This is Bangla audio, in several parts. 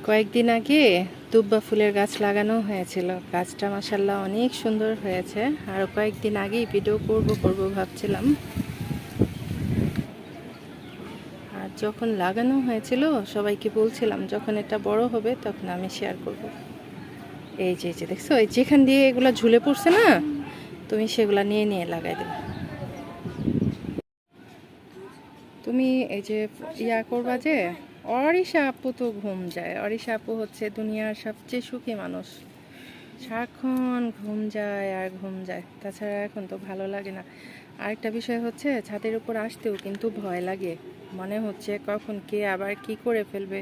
কয়েকদিন আগে দুব্বা ফুলের গাছ লাগানো হয়েছিল। গাছটা মাশাআল্লাহ অনেক সুন্দর হয়েছে। আর কয়েকদিন আগেই ভিডিও করব ভাবছিলাম। আর যখন লাগানো হয়েছিল সবাইকে বলছিলাম যখন এটা বড় হবে তখন আমি শেয়ার করব। এই যে দেখছো, এই যেখান দিয়ে এগুলা ঝুলে পড়ছে না, তুমি সেগুলা নিয়ে নিয়ে লাগাই দেবে। তুমি এই যে ইয়া করবা যে, অরিশা আপু তো ঘুম যায়। অরিশা আপু হচ্ছে দুনিয়ার সবচেয়ে সুখী মানুষ। সারাক্ষণ ঘুম যায় আর ঘুম যায়, তাছাড়া এখন তো ভালো লাগে না। আরেকটা বিষয় হচ্ছে ছাদের উপর আসতেও কিন্তু ভয় লাগে, মনে হচ্ছে কখন কে আবার কি করে ফেলবে।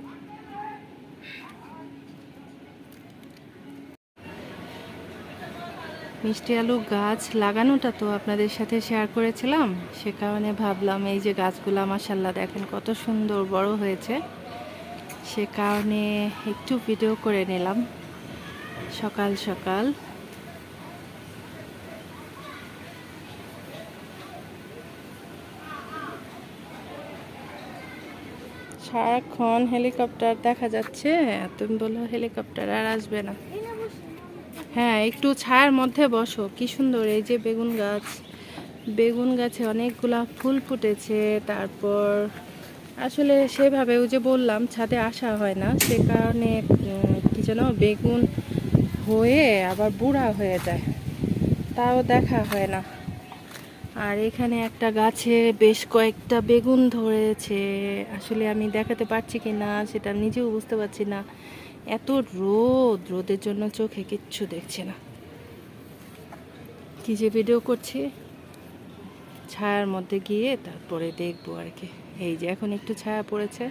মিষ্টি আলু গাছ লাগানোটা তো আপনাদের সাথে শেয়ার করেছিলাম, সে কারণে ভাবলাম এই যে গাছগুলো মাশাআল্লাহ দেখেন কত সুন্দর বড় হয়েছে, সে কারণে একটু ভিডিও করে নিলাম সকাল সকাল। সারাক্ষণ হেলিকপ্টার দেখা যাচ্ছে, তুমি বলো হেলিকপ্টার আর আসবে না। হ্যাঁ, একটু ছায়ার মধ্যে বসো। কি সুন্দর এই যে বেগুন গাছ, বেগুন গাছে অনেকগুলা ফুল ফুটেছে। তারপর আসলে সেভাবে ওই যে বললাম ছাদে আসা হয় না, সে কারণে কি যেন বেগুন হয়ে আবার বুড়া হয়ে যায়, তাও দেখা হয় না। আর এখানে একটা গাছে বেশ কয়েকটা বেগুন ধরেছে, আসলে আমি দেখাতে পারছি কি না সেটা নিজেও বুঝতে পারছি না। এত রোদের জন্য চোখে কিচ্ছু দেখছে না। কি যে ভিডিও করছি, ছায়ার মধ্যে গিয়ে তারপরে দেখবো আর কি। এই যে এখন একটু ছায়া পড়েছে,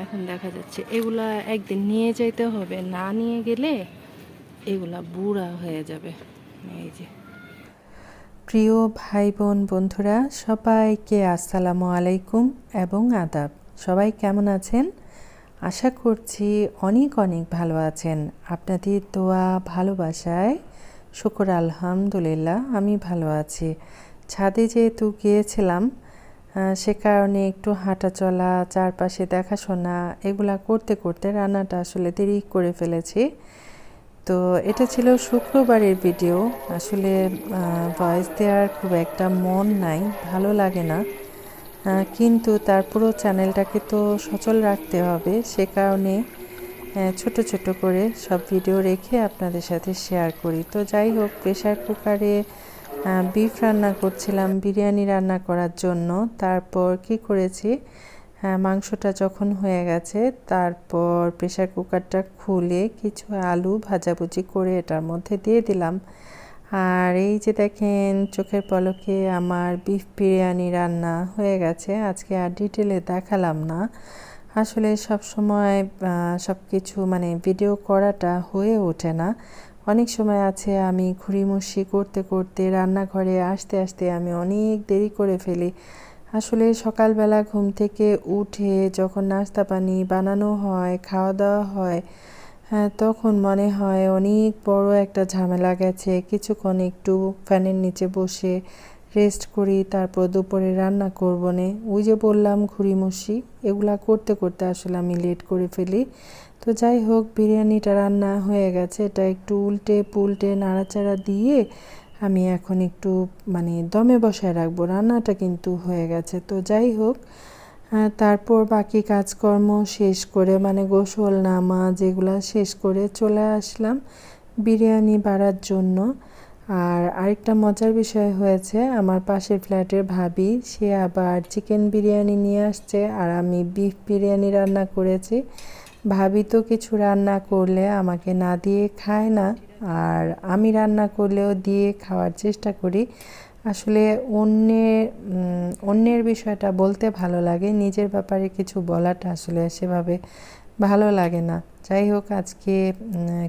এখন দেখা যাচ্ছে। এগুলা একদিন নিয়ে যেতে হবে, না নিয়ে গেলে এগুলা বুড়া হয়ে যাবে। এই যে প্রিয় ভাই বোন বন্ধুরা সবাইকে আসসালামু আলাইকুম এবং আদাব। সবাই কেমন আছেন? আশা করছি অনেক অনেক ভালো আছেন। আপনাদের দোয়া ভালোবাসায় শুকর আলহামদুলিল্লাহ আমি ভালো আছি। ছাদে যেহেতু গিয়েছিলাম, সে কারণে একটু হাঁটা চলা, চারপাশে দেখাশোনা এগুলা করতে করতে রান্নাটা আসলে দেরি করে ফেলেছি। তো এটা ছিল শুক্রবারের ভিডিও। আসলে ভয়েস দেওয়ার খুব একটা মন নাই, ভালো লাগে না, কিন্তু তারপরও চ্যানেলটাকে তো সচল রাখতে হবে, সে কারণে ছোট ছোট করে সব ভিডিও রেখে আপনাদের সাথে শেয়ার করি। তো যাই হোক, প্রেশার কুকারে বিফ রান্না করছিলাম বিরিয়ানি রান্না করার জন্য। তারপর কি করেছি, মাংসটা যখন হয়ে গেছে তারপর প্রেশার কুকারটা খুলে কিছু আলু ভাজাভুজি করে এটার মধ্যে দিয়ে দিলাম। আর এই যে দেখেন চোখের পলকে আমার বিফ বিরিয়ানি রান্না হয়ে গেছে। আজকে আর ডিটেলে দেখালাম না, আসলে সব সময় সব কিছু মানে ভিডিও করাটা হয়ে ওঠে না। অনেক সময় আছে আমি ঘুরিমুষি করতে করতে রান্নাঘরে আসতে আসতে আমি অনেক দেরি করে ফেলি। আসলে সকালবেলা ঘুম থেকে উঠে যখন নাস্তা পানি বানানো হয়, খাওয়া দাওয়া হয়, তখন মনে হয় অনেক বড় একটা ঝামেলা গেছে। কিছুক্ষণ একটু ফ্যানের নিচে বসে রেস্ট করি, তারপর দুপুরে রান্না করব নে। ওই যে বললাম ঘুরিমুষি, এগুলা করতে করতে আসলে আমি লেট করে ফেলি। তো যাই হোক, বিরিয়ানিটা রান্না হয়ে গেছে। এটা একটু উল্টে পুল্টে নাড়াচাড়া দিয়ে আমি এখন একটু মানে দমে বসায় রাখবো। রান্নাটা কিন্তু হয়ে গেছে। তো যাই হোক, তারপর বাকি কাজকর্ম শেষ করে মানে গোসল নামাজ এগুলা শেষ করে চলে আসলাম বিরিয়ানি বাড়ার জন্য। আর আরেকটা মজার বিষয় হয়েছে, আমার পাশের ফ্ল্যাটের ভাবি সে আবার চিকেন বিরিয়ানি নিয়ে আসছে আর আমি বিফ বিরিয়ানি রান্না করেছি। ভাবি তো কিছু রান্না করলে আমাকে না দিয়ে খায় না, আর আমি রান্না করলেও দিয়ে খাওয়ার চেষ্টা করি। আসলে অন্যের বিষয়টা বলতে ভালো লাগে, নিজের ব্যাপারে কিছু বলাটা আসলে সেভাবে ভালো লাগে না। যাই হোক, আজকে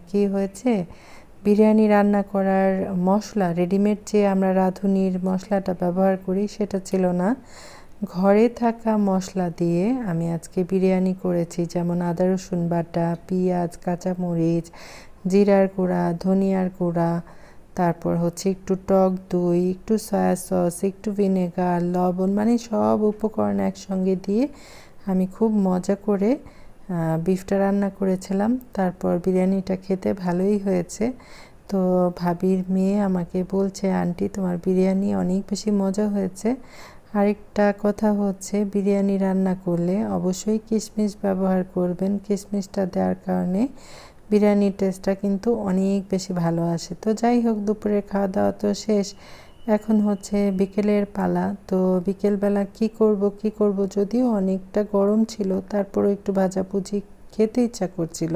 কি হয়েছে, বিরিয়ানি রান্না করার মশলা রেডিমেড যে আমরা রাঁধুনির মশলাটা ব্যবহার করি সেটা ছিল না, ঘরে থাকা মশলা দিয়ে আমি আজকে বিরিয়ানি করেছি। যেমন আদা রসুন বাটা, পেঁয়াজ, কাঁচামরিচ, জিরার গুঁড়া, ধনিয়ার গুঁড়া, তারপর হচ্ছে একটু টক দই, একটু সয়া সস, একটু ভিনেগার, লবণ, মানে সব উপকরণ একসঙ্গে দিয়ে আমি খুব মজা করে বিফটা রান্না করেছিলাম। তারপর বিরিয়ানিটা খেতে ভালোই হয়েছে। তো ভাবির মেয়ে আমাকে বলছে, আন্টি তোমার বিরিয়ানি অনেক বেশি মজা হয়েছে। আরেকটা কথা হচ্ছে, বিরিয়ানি রান্না করলে অবশ্যই কিশমিশ ব্যবহার করবেন। কিশমিশটা দেওয়ার কারণে বিরিয়ানির টেস্টটা কিন্তু অনেক বেশি ভালো আসে। তো যাই হোক, দুপুরের খাওয়া দাওয়া তো শেষ, এখন হচ্ছে বিকেলের পালা। তো বিকেলবেলা কি করব, যদিও অনেকটা গরম ছিল, তারপরও একটু ভাজাভুজি খেতে ইচ্ছা করছিল।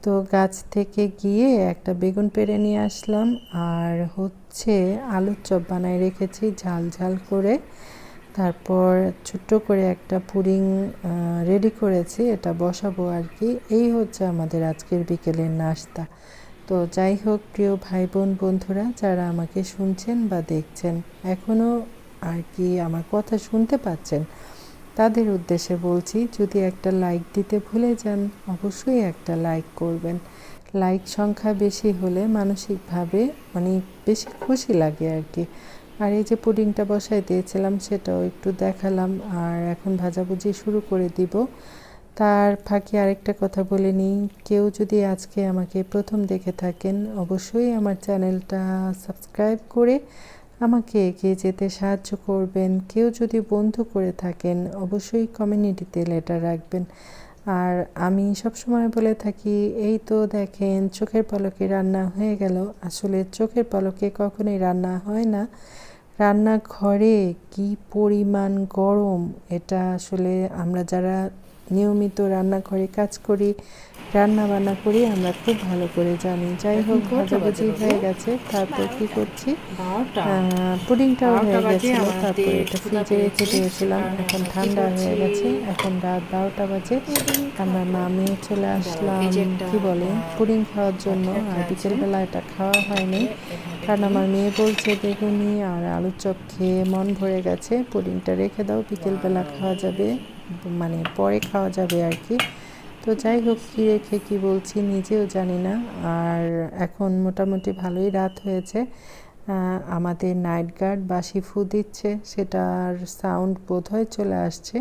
তো গাছ থেকে গিয়ে একটা বেগুন পেড়ে নিয়ে আসলাম, আর হচ্ছে আলুর চপ বানায় রেখেছি ঝাল ঝাল করে। তারপর ছোট্ট করে একটা পুডিং রেডি করেছি, এটা বসাবো আর কি। এই হচ্ছে আমাদের আজকের বিকেলের নাস্তা। তো যাই হোক, প্রিয় ভাই বোন বন্ধুরা যারা আমাকে শুনছেন বা দেখছেন, এখনও আর কি আমার কথা শুনতে পাচ্ছেন, তাদের উদ্দেশ্যে বলছি, যদি একটা লাইক দিতে ভুলে যান অবশ্যই একটা লাইক করবেন। লাইক সংখ্যা বেশি হলে মানসিকভাবে অনেক বেশি খুশি লাগে আর কি। আর এই যে পুডিংটা বসাই দিয়েছিলাম সেটাও একটু দেখালাম, আর এখন ভাজাভুজি শুরু করে দিব। তার ফাঁকে আরেকটা কথা বলে নিই, কেউ যদি আজকে আমাকে প্রথম দেখে থাকেন অবশ্যই আমার চ্যানেলটা সাবস্ক্রাইব করে আমাকে এগিয়ে যেতে সাহায্য করবেন। কেউ যদি বন্ধু করে থাকেন অবশ্যই কমিউনিটিতে লেটার রাখবেন। আর আমি সবসময় বলে থাকি, এই তো দেখেন চোখের পলকে রান্না হয়ে গেল। আসলে চোখের পলকে কখনোই রান্না হয় না। রান্নাঘরে কি পরিমাণ গরম, এটা আসলে আমরা যারা নিয়মিত রান্নাঘরে কাজ করি, রান্না বান্না করি, আমরা খুব ভালো করে জানি। যাই হোক, ভাজাভুজি হয়ে গেছে। তারপর কি করছি, পুডিংটাও হয়ে গেছিল। তারপরে এটা ফ্রিজে রেখে দিয়েছিলাম, এখন ঠান্ডা হয়ে গেছে। এখন রাত 12টা বাজে। আমরা মা মেয়ে চলে আসলাম কি বলে পুডিং খাওয়ার জন্য। আর বিকেলবেলা এটা খাওয়া হয়নি, কারণ আমার মেয়ে বলছে বেগুনি আর আলুর চপ খেয়ে মন ভরে গেছে, পুডিংটা রেখে দাও, বিকেলবেলা খাওয়া যাবে, মানে পরে খাওয়া যাবে আর কি। তো যাই হোক, কী রেখে কী বলছি নিজেও জানি না। আর এখন মোটামুটি ভালোই রাত হয়েছে। আমাদের নাইট গার্ড বাসি ফু দিচ্ছে, সেটার সাউন্ড বোধহয় চলে আসছে।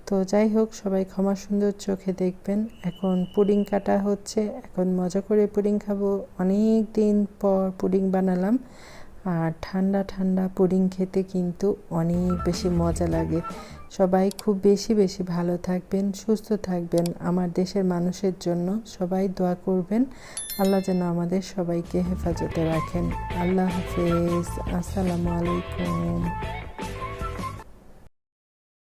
তো যাই হোক, সবাই ক্ষমা সুন্দর চোখে দেখবেন। এখন পুডিং কাটা হচ্ছে, এখন মজা করে পুডিং খাবো। অনেক দিন পর পুডিং বানালাম, আর ঠান্ডা ঠান্ডা পুডিং খেতে কিন্তু অনেক বেশি মজা লাগে। সবাই খুব বেশি বেশি ভালো থাকবেন, সুস্থ থাকবেন। আমার দেশের মানুষের জন্য সবাই দোয়া করবেন, আল্লাহ যেন আমাদের সবাইকে হেফাজতে রাখেন। আল্লাহ হাফেজ, আসসালামু আলাইকুম।